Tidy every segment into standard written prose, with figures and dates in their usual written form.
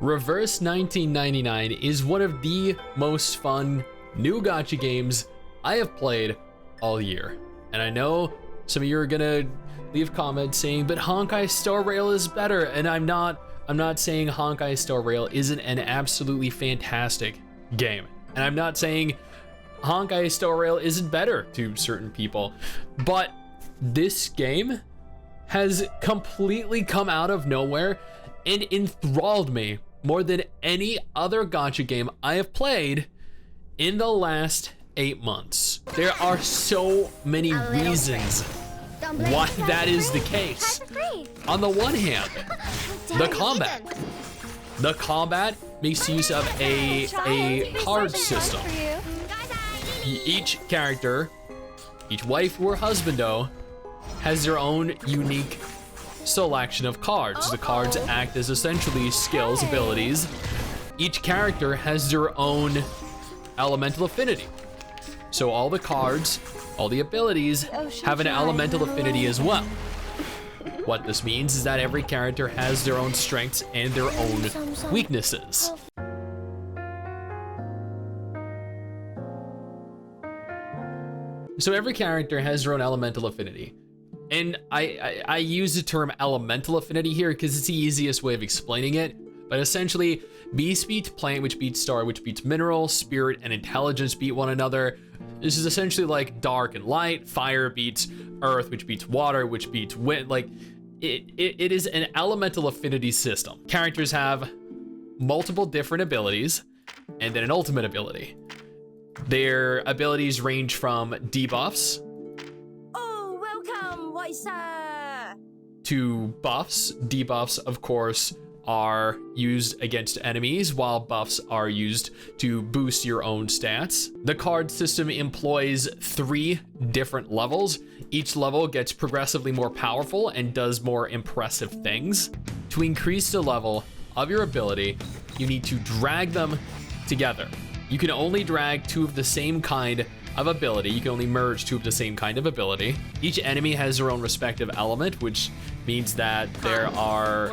Reverse 1999 is one of the most fun new gacha games I have played all year. And I know some of you are gonna leave comments saying, but Honkai Star Rail is better. And I'm not saying Honkai Star Rail isn't an absolutely fantastic game. And I'm not saying Honkai Star Rail isn't better to certain people, but this game has completely come out of nowhere and enthralled me more than any other gacha game I have played in the last 8 months. There are so many reasons why that is the case. On the one hand, the combat makes use of a card system. Each character, each wife or husbando, has their own unique selection of cards. The cards act as essentially skills, abilities. Each character has their own elemental affinity. So all the cards, all the abilities have an elemental affinity as well. What this means is that every character has their own strengths and their own weaknesses. So every character has their own elemental affinity. And I use the term elemental affinity here because it's the easiest way of explaining it. But essentially, beast beats plant, which beats star, which beats mineral, spirit, and intelligence beat one another. This is essentially like dark and light. Fire beats earth, which beats water, which beats wind. Like, it is an elemental affinity system. Characters have multiple different abilities and then an ultimate ability. Their abilities range from debuffs to buffs. Debuffs, of course, are used against enemies, while buffs are used to boost your own stats. The card system employs 3 different levels. Each level gets progressively more powerful and does more impressive things. To increase the level of your ability, you need to drag them together. You can only drag 2 of the same kind of ability. You can only merge 2 of the same kind of ability. Each enemy has their own respective element, which means that there are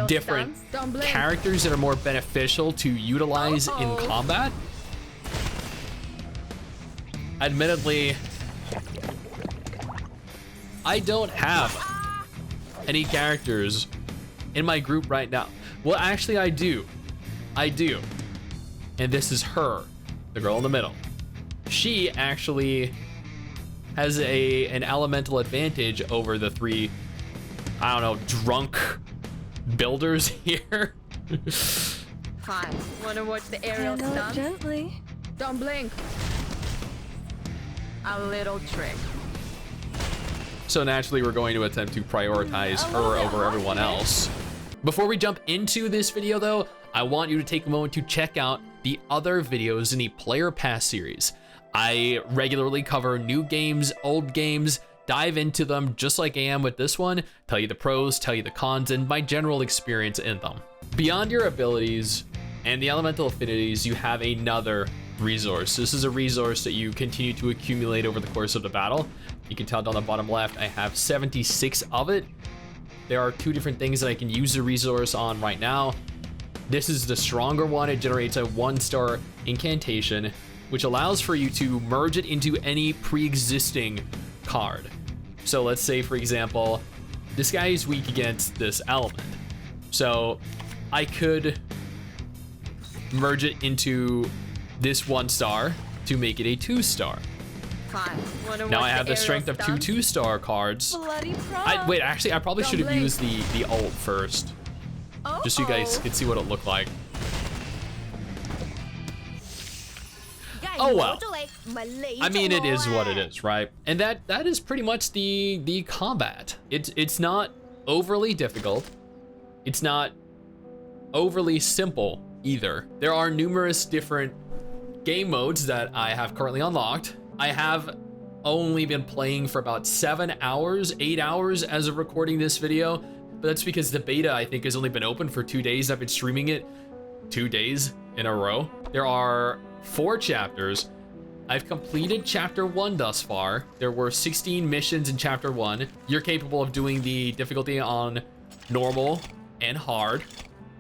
different characters that are more beneficial to utilize in combat. Admittedly, I don't have any characters in my group right now. Well, actually, I do. And this is her, the girl in the middle. She actually has an elemental advantage over the 3, I don't know, drunk builders here. Hi, wanna watch the aerial stunts? Gently. Don't blink. A little trick. So naturally, we're going to attempt to prioritize her over everyone else. Before we jump into this video though, I want you to take a moment to check out the other videos in the Player Pass series. I regularly cover new games, old games, dive into them just like I am with this one, tell you the pros, tell you the cons, and my general experience in them. Beyond your abilities and the elemental affinities, you have another resource. This is a resource that you continue to accumulate over the course of the battle. You can tell down the bottom left, I have 76 of it. There are 2 different things that I can use the resource on right now. This is the stronger one. It generates a 1-star incantation, which allows for you to merge it into any pre-existing card. So let's say, for example, this guy is weak against this element. So I could merge it into this 1-star to make it a 2-star. Now I have the strength of 2 2-star cards. Wait, actually, I probably should have used the ult first, just so you guys can see what it looked like. Oh well. I mean, it is what it is, right? And that is pretty much the combat. It's not overly difficult. It's not overly simple either. There are numerous different game modes that I have currently unlocked. I have only been playing for about 7 hours, 8 hours as of recording this video, but that's because the beta, I think, has only been open for 2 days. I've been streaming it 2 days in a row. There are 4 chapters. I've completed chapter 1 thus far. There were 16 missions in chapter 1. You're capable of doing the difficulty on normal and hard.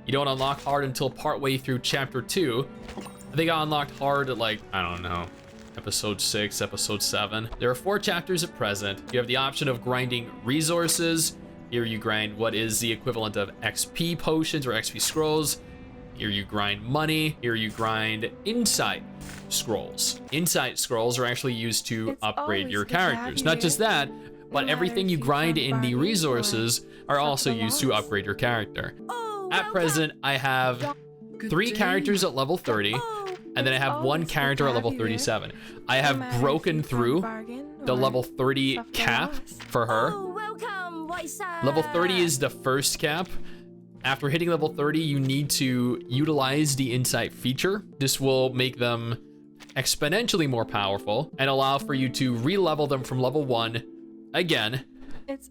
You don't unlock hard until partway through chapter 2. I think I unlocked hard at like, I don't know, episode 6, episode 7. There are 4 chapters at present. You have the option of grinding resources. Here you grind what is the equivalent of XP potions or XP scrolls. Here you grind money. Here you grind insight scrolls. Insight scrolls are actually used to upgrade your characters. Not just that, but everything you grind in the resources are also used to upgrade your character. At present, I have 3 characters at level 30, and then I have 1 character at level 37. I have broken through the level 30 cap for her. Level 30 is the first cap. After hitting level 30, you need to utilize the insight feature. This will make them exponentially more powerful and allow for you to re-level them from level 1 again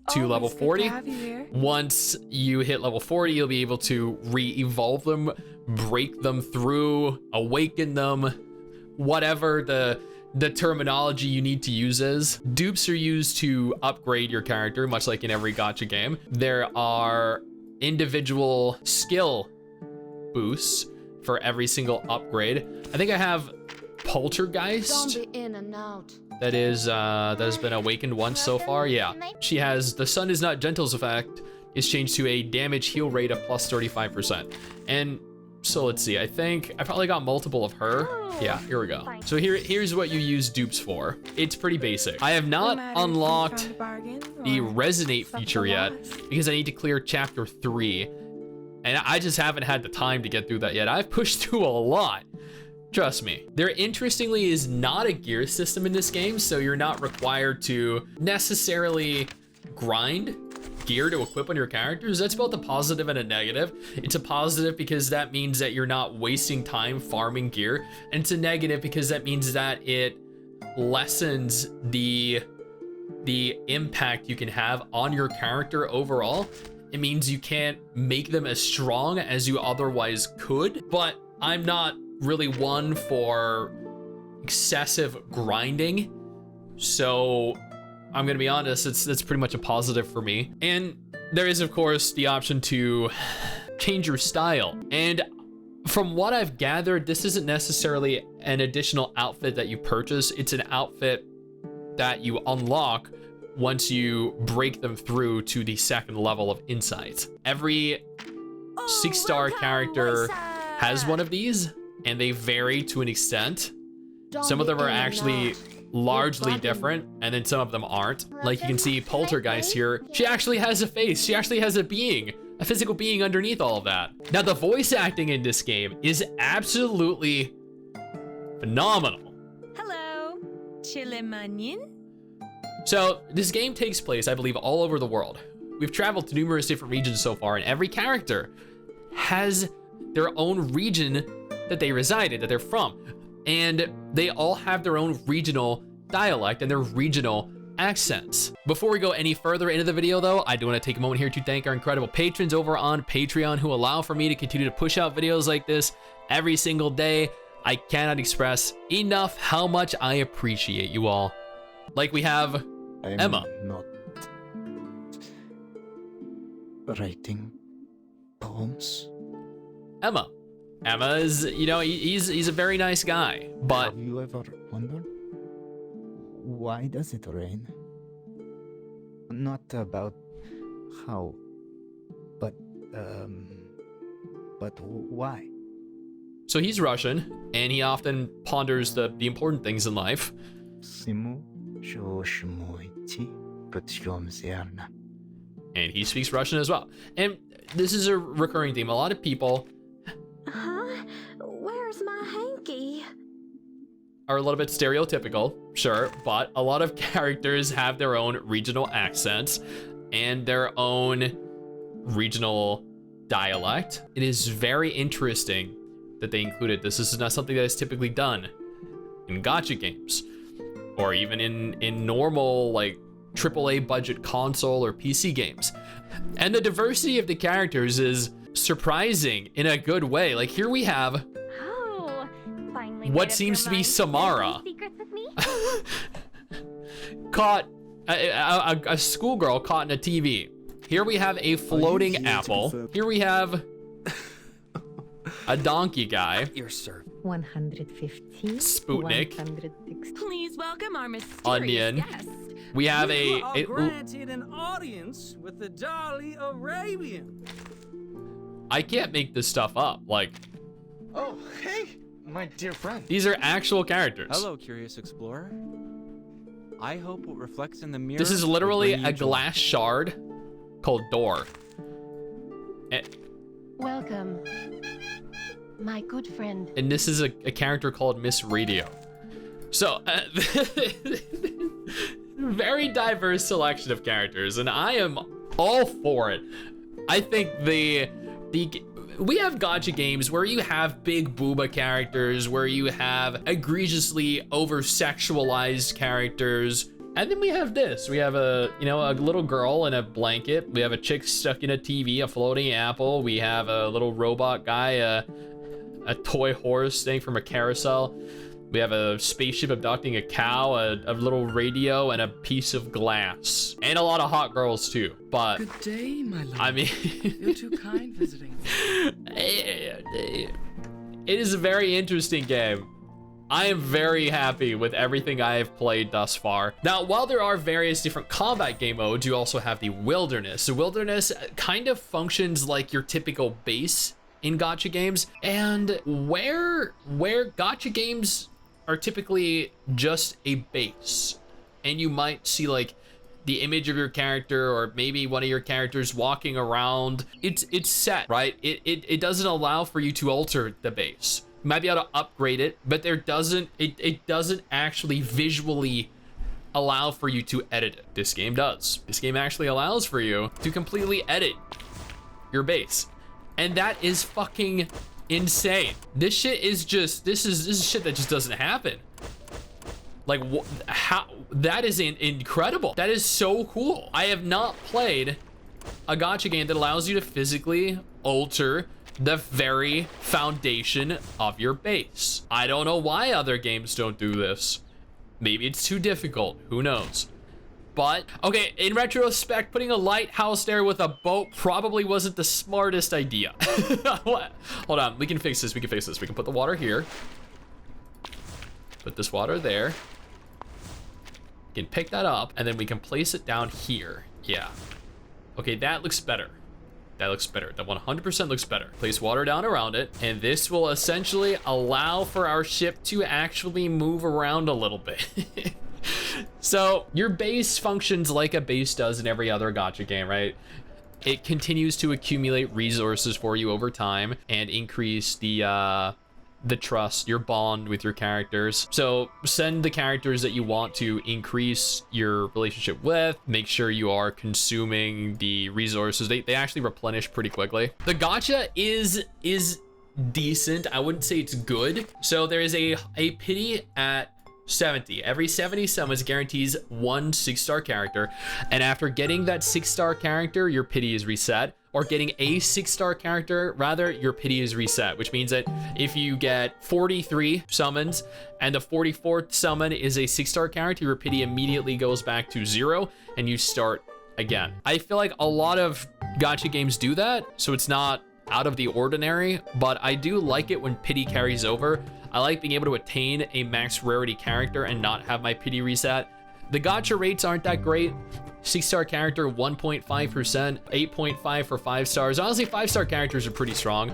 to level 40. Once you hit level 40, you'll be able to re-evolve them, break them through, awaken them, whatever the terminology you need to use is. Dupes are used to upgrade your character, much like in every gacha game. There are individual skill boosts for every single upgrade. I think I have Poltergeist. In and out. That has been awakened once so far. Yeah, she has the sun is not gentle's effect is changed to a damage heal rate of plus 35%. And so let's see, I think I probably got multiple of her. Yeah, here we go. So here's what you use dupes for. It's pretty basic. I have not unlocked the resonate feature yet because I need to clear chapter 3. And I just haven't had the time to get through that yet. I've pushed through a lot. Trust me. There interestingly is not a gear system in this game, so you're not required to necessarily grind gear to equip on your characters. That's both a positive and a negative. It's a positive because that means that you're not wasting time farming gear, and it's a negative because that means that it lessens the impact you can have on your character overall. It means you can't make them as strong as you otherwise could, but I'm not really one for excessive grinding, so I'm gonna be honest, that's pretty much a positive for me. And there is of course the option to change your style, and from what I've gathered, this isn't necessarily an additional outfit that you purchase. It's an outfit that you unlock once you break them through to the 2nd level of insight. Every 6-star character has one of these, and they vary to an extent. Some of them are actually largely different, and then some of them aren't. Like you can see Poltergeist here, she actually has a face, she actually has a being, a physical being underneath all of that. Now the voice acting in this game is absolutely phenomenal. Hello, Chilemanyin. So this game takes place, I believe, all over the world. We've traveled to numerous different regions so far, and every character has their own region that they resided, that they're from. And they all have their own regional dialect and their regional accents. Before we go any further into the video though, I do want to take a moment here to thank our incredible patrons over on Patreon who allow for me to continue to push out videos like this every single day. I cannot express enough how much I appreciate you all. Like we have Emma. Not writing poems. Emma is, you know, he's a very nice guy, but Have you ever wondered why does it rain? Not about how, but why? so he's Russian, and he often ponders the important things in life. And he speaks Russian as well. And this is a recurring theme. A lot of people Huh? Where's my hanky? are a little bit stereotypical, sure, but a lot of characters have their own regional accents and their own regional dialect. It is very interesting that they included this. This is not something that is typically done in gacha games, or even in normal, like, AAA budget console or PC games. And the diversity of the characters is surprising in a good way. Like here we have Oh, finally what seems to be Samara caught, a schoolgirl caught in a TV. Here we have a floating apple. Here we have a donkey guy, Your serve. 115. Sputnik. 160. Please welcome our mysterious Onion. guest. We have You are a granted an audience with the Dali Arabian. I can't make this stuff up. Like, Oh, hey, my dear friend. these are actual characters. Hello, curious explorer. I hope what reflects in the mirror. This is will literally bring you a joy. glass shard called door. Welcome, my good friend. And this is a character called Miss Radio. So, very diverse selection of characters, and I am all for it. I think we have gacha games where you have big booba characters, where you have egregiously over-sexualized characters, and then we have this. We have a little girl in a blanket. We have a chick stuck in a TV, a floating apple. We have a little robot guy, a toy horse staying from a carousel. We have a spaceship abducting a cow, a little radio, and a piece of glass. And a lot of hot girls too, but Good day, my lord. I mean, You're too kind visiting. it is a very interesting game. I am very happy with everything I have played thus far. Now, while there are various different combat game modes, you also have the wilderness. The wilderness kind of functions like your typical base in gacha games, and where gacha games are typically just a base, and you might see like the image of your character or maybe one of your characters walking around. It's set, right? It doesn't allow for you to alter the base. You might be able to upgrade it, but it doesn't actually visually allow for you to edit it. This game does. This game actually allows for you to completely edit your base, and that is fucking insane. This shit is just, this is shit that just doesn't happen. Like, how, that is incredible. That is so cool. I have not played a gacha game that allows you to physically alter the very foundation of your base. I don't know why other games don't do this. Maybe it's too difficult, who knows? But, okay, in retrospect, putting a lighthouse there with a boat probably wasn't the smartest idea. What? Hold on, we can fix this, we can fix this. We can put the water here. Put this water there. We can pick that up, and then we can place it down here. Yeah. Okay, that looks better. That looks better. That 100% looks better. Place water down around it, and this will essentially allow for our ship to actually move around a little bit. So your base functions like a base does in every other gacha game, right? It continues to accumulate resources for you over time and increase the trust, your bond with your characters. So send the characters that you want to increase your relationship with. Make sure you are consuming the resources. They actually replenish pretty quickly. The gacha is decent. I wouldn't say it's good. So there is a pity at 70. Every 70 summons guarantees one 6-star character, and after getting that 6-star character, your pity is reset. Or getting a 6-star character, rather, your pity is reset, which means that if you get 43 summons and the 44th summon is a 6-star character, your pity immediately goes back to 0 and you start again. I feel like a lot of gacha games do that, so it's not out of the ordinary, but I do like it when pity carries over. I like being able to attain a max rarity character and not have my pity reset. The gacha rates aren't that great. 6-star character, 1.5%, 8.5 for 5 stars. Honestly, 5-star characters are pretty strong.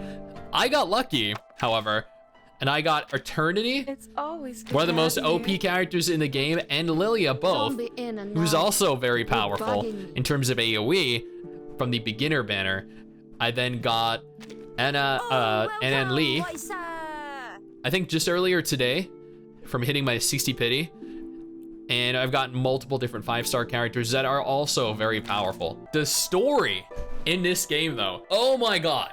I got lucky, however, and I got Eternity, It's always good one of the to most have OP you. characters in the game, and Lilia both, Don't be in and who's out. also very You're powerful bugging. in terms of AoE from the beginner banner. I then got Anna Lee, I think just earlier today, from hitting my 60 pity. And I've gotten multiple different 5-star characters that are also very powerful. The story in this game, though, oh my god.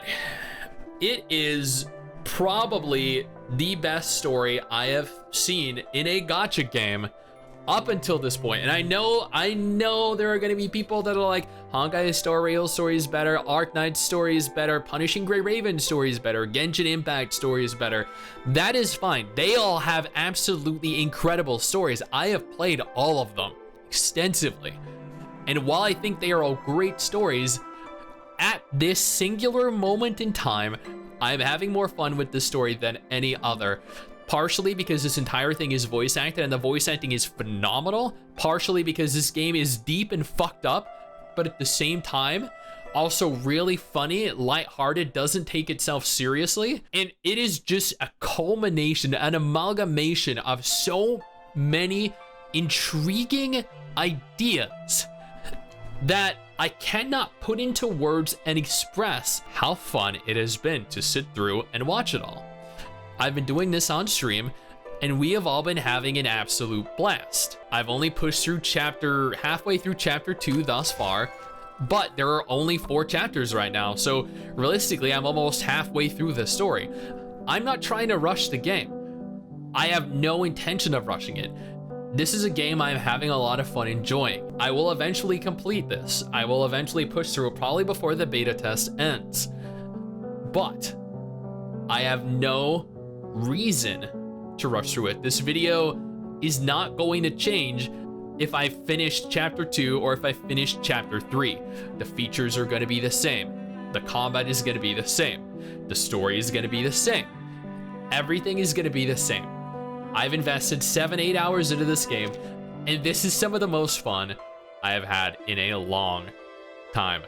It is probably the best story I have seen in a gacha game up until this point. And I know there are gonna be people that are like, Honkai's story is better, Arknight's story is better, Punishing Grey Raven's story is better, Genshin Impact story is better. That is fine. They all have absolutely incredible stories. I have played all of them extensively. And while I think they are all great stories, at this singular moment in time, I'm having more fun with this story than any other. Partially because this entire thing is voice acted and the voice acting is phenomenal. Partially because this game is deep and fucked up, but at the same time, also really funny, lighthearted, doesn't take itself seriously. And it is just a culmination, an amalgamation of so many intriguing ideas that I cannot put into words and express how fun it has been to sit through and watch it all. I've been doing this on stream, and we have all been having an absolute blast. I've only pushed through halfway through chapter 2 thus far, but there are only 4 chapters right now, so realistically, I'm almost halfway through the story. I'm not trying to rush the game. I have no intention of rushing it. This is a game I'm having a lot of fun enjoying. I will eventually complete this. I will eventually push through it probably before the beta test ends. But I have no reason to rush through it. This video is not going to change if I finish chapter 2 or if I finish chapter 3. The features are going to be the same. The combat is going to be the same. The story is going to be the same. Everything is going to be the same. I've invested 7-8 hours into this game, and this is some of the most fun I have had in a long time.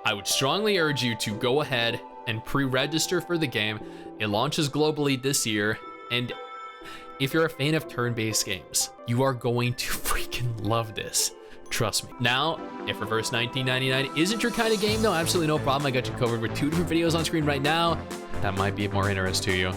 I would strongly urge you to go ahead and pre-register for the game. It launches globally this year, and if you're a fan of turn-based games, you are going to freaking love this. Trust me. Now, if Reverse 1999 isn't your kind of game, though, absolutely no problem. I got you covered with 2 different videos on screen right now that might be of more interest to you.